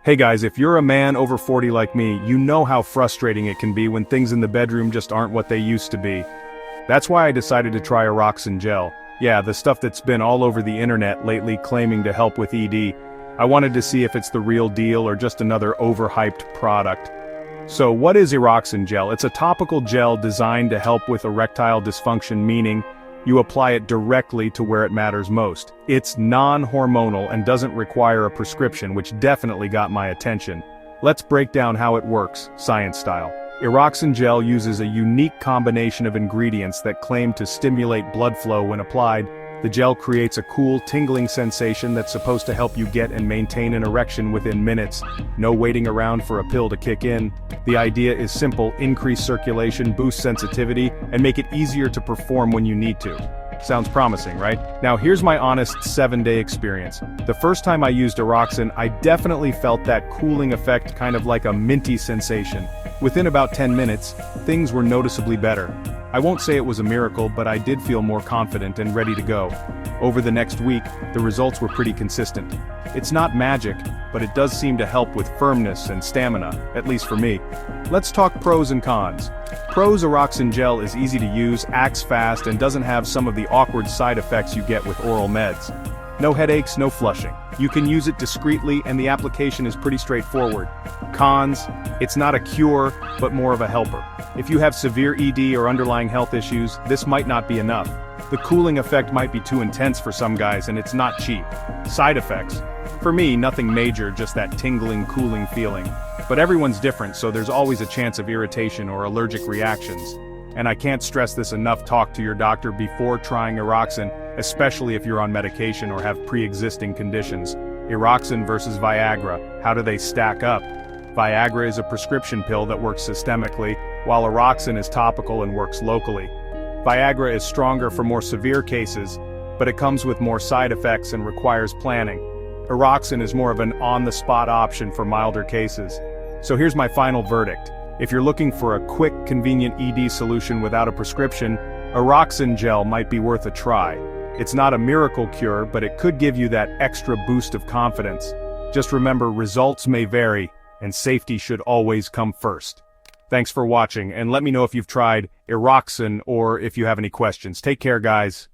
Hey guys, if you're a man over 40 like me, you know how frustrating it can be when things in the bedroom just aren't what they used to be. That's why I decided to try Eroxon Gel. Yeah, the stuff that's been all over the internet lately claiming to help with ED. I wanted to see if it's the real deal or just another overhyped product. So what is Eroxon Gel? It's a topical gel designed to help with erectile dysfunction, meaning you apply it directly to where it matters most. It's non-hormonal and doesn't require a prescription, which definitely got my attention. Let's break down how it works, science style. Eroxon Gel uses a unique combination of ingredients that claim to stimulate blood flow when applied. The gel creates a cool, tingling sensation that's supposed to help you get and maintain an erection within minutes. No waiting around for a pill to kick in. The idea is simple: increase circulation, boost sensitivity, and make it easier to perform when you need to. Sounds promising, right? Now here's my honest 7-day experience. The first time I used Eroxon, I definitely felt that cooling effect, kind of like a minty sensation. Within about 10 minutes, things were noticeably better. I won't say it was a miracle, but I did feel more confident and ready to go. Over the next week, the results were pretty consistent. It's not magic, but it does seem to help with firmness and stamina, at least for me. Let's talk pros and cons. Pros: Eroxon Gel is easy to use, acts fast, and doesn't have some of the awkward side effects you get with oral meds. No headaches, no flushing. You can use it discreetly and the application is pretty straightforward. Cons: it's not a cure, but more of a helper. If you have severe ED or underlying health issues, this might not be enough. The cooling effect might be too intense for some guys and it's not cheap. Side effects: for me, nothing major, just that tingling, cooling feeling. But everyone's different, so there's always a chance of irritation or allergic reactions. And I can't stress this enough: talk to your doctor before trying Eroxon, especially if you're on medication or have pre-existing conditions. Eroxon versus Viagra, how do they stack up? Viagra is a prescription pill that works systemically, while Eroxon is topical and works locally. Viagra is stronger for more severe cases, but it comes with more side effects and requires planning. Eroxon is more of an on-the-spot option for milder cases. So here's my final verdict. If you're looking for a quick, convenient ED solution without a prescription, Eroxon Gel might be worth a try. It's not a miracle cure, but it could give you that extra boost of confidence. Just remember, results may vary, and safety should always come first. Thanks for watching, and let me know if you've tried Eroxon or if you have any questions. Take care, guys.